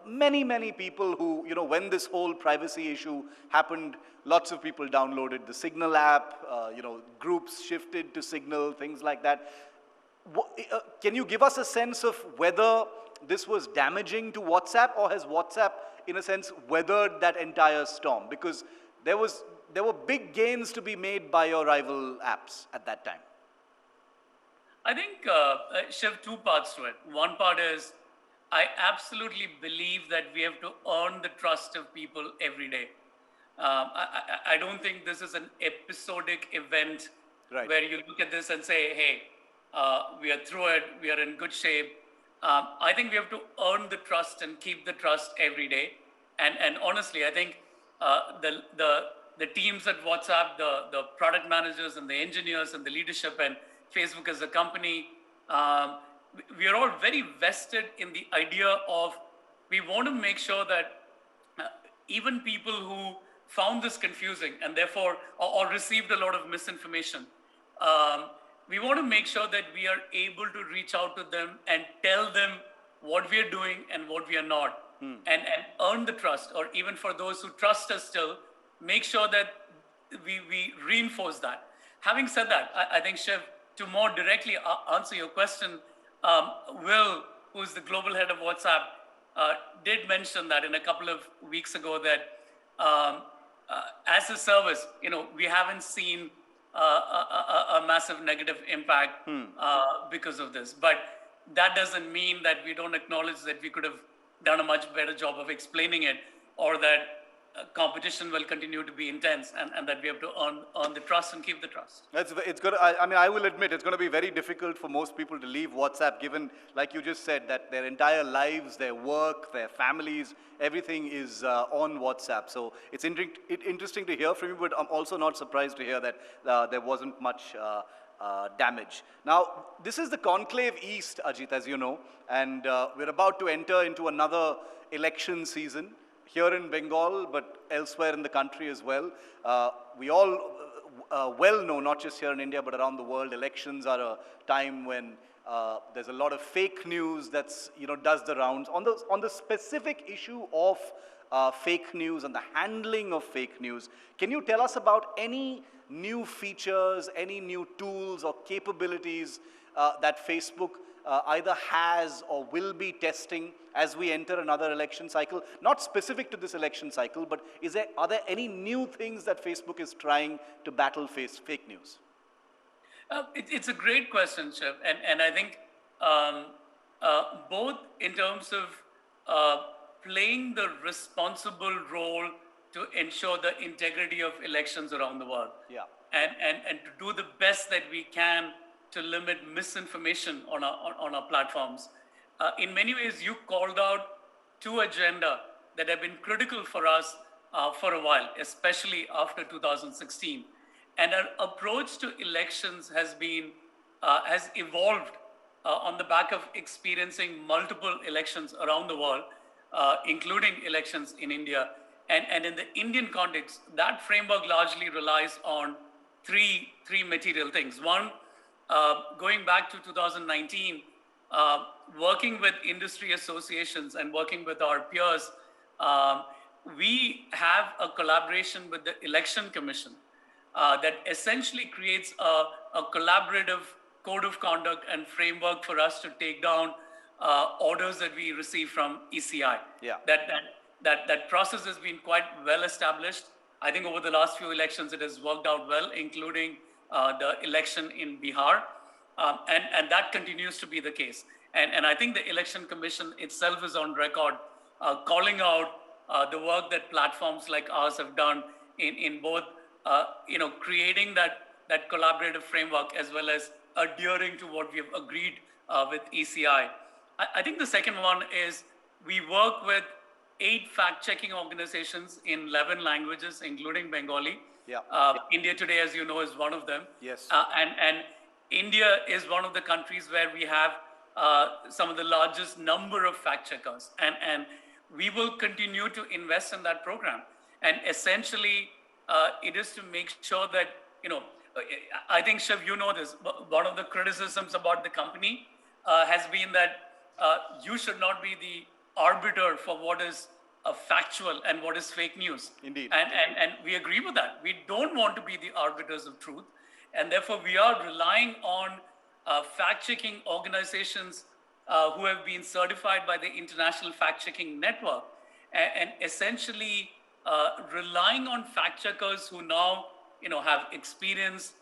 many people who, when this whole privacy issue happened, lots of people downloaded the Signal app, groups shifted to Signal, things like that. Can you give us a sense of whether this was damaging to WhatsApp, or has WhatsApp, in a sense, weathered that entire storm? Because there were big gains to be made by your rival apps at that time. I think, Shiv, two parts to it. One part is, I absolutely believe that we have to earn the trust of people every day. I don't think this is an episodic event where you look at this and say, hey, we are through it, we are in good shape. I think we have to earn the trust and keep the trust every day. And honestly, I think the teams at WhatsApp, the product managers and the engineers and the leadership and Facebook as a company, we are all very vested in the idea of, we want to make sure that even people who found this confusing and therefore, or received a lot of misinformation, we want to make sure that we are able to reach out to them and tell them what we are doing and what we are not, and earn the trust, or even for those who trust us still, make sure that we reinforce that. Having said that, I think, Shiv, to more directly answer your question, Will, who's the global head of WhatsApp, did mention that in a couple of weeks ago that as a service, we haven't seen a massive negative impact because of this. But that doesn't mean that we don't acknowledge that we could have done a much better job of explaining it, or that competition will continue to be intense, and that we have to earn the trust and keep the trust. It's going to, I will admit, it's going to be very difficult for most people to leave WhatsApp, given, like you just said, that their entire lives, their work, their families, everything is on WhatsApp. So it's interesting to hear from you, but I'm also not surprised to hear that there wasn't much damage. Now, this is the Conclave-East, Ajit, as you know, and we're about to enter into another election season here in Bengal, but elsewhere in the country as well. We all well know, not just here in India, but around the world, elections are a time when there's a lot of fake news that's, does the rounds. On the specific issue of fake news and the handling of fake news, can you tell us about any new features, any new tools or capabilities that Facebook either has or will be testing as we enter another election cycle? Not specific to this election cycle, but are there any new things that Facebook is trying to battle fake news? It's a great question, Shiv, and I think both in terms of playing the responsible role to ensure the integrity of elections around the world, and to do the best that we can to limit misinformation on our platforms. In many ways, you called out two agenda that have been critical for us for a while, especially after 2016. And our approach to elections has evolved on the back of experiencing multiple elections around the world, including elections in India. And in the Indian context, that framework largely relies on three material things. One, going back to 2019, working with industry associations and working with our peers, we have a collaboration with the Election Commission that essentially creates a collaborative code of conduct and framework for us to take down orders that we receive from ECI. That process has been quite well established. I think over the last few elections, it has worked out well, including the election in Bihar, and that continues to be the case. And I think the Election Commission itself is on record calling out the work that platforms like ours have done in both creating that collaborative framework as well as adhering to what we have agreed with ECI. I think the second one is we work with 8 fact-checking organizations in 11 languages, including Bengali. India Today, as you know, is one of them. Yes. And India is one of the countries where we have some of the largest number of fact-checkers. And we will continue to invest in that program. And essentially, it is to make sure that, I think, Shiv, you know this, one of the criticisms about the company has been that you should not be the arbiter for what is factual and what is fake news. Indeed. And we agree with that. We don't want to be the arbiters of truth. And therefore, we are relying on fact-checking organizations who have been certified by the International Fact-Checking Network, and essentially relying on fact-checkers who now have experience.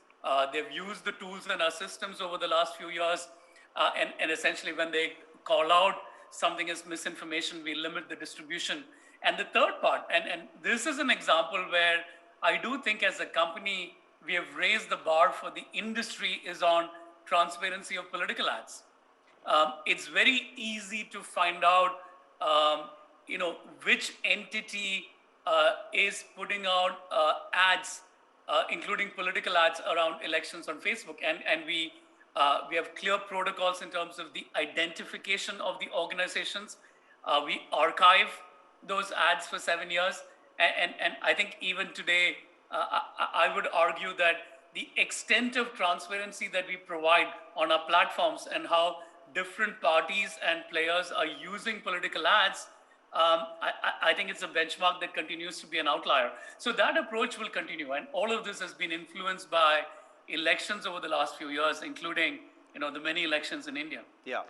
They've used the tools in our systems over the last few years, and essentially when they call out something as misinformation, we limit the distribution. And the third part, and this is an example where I do think as a company, we have raised the bar for the industry, is on transparency of political ads. It's very easy to find out, which entity is putting out ads, including political ads around elections on Facebook. And we have clear protocols in terms of the identification of the organizations. We archive those ads for 7 years. And I think even today, I would argue that the extent of transparency that we provide on our platforms and how different parties and players are using political ads, I think it's a benchmark that continues to be an outlier. So that approach will continue. And all of this has been influenced by elections over the last few years, including the many elections in India. Yeah.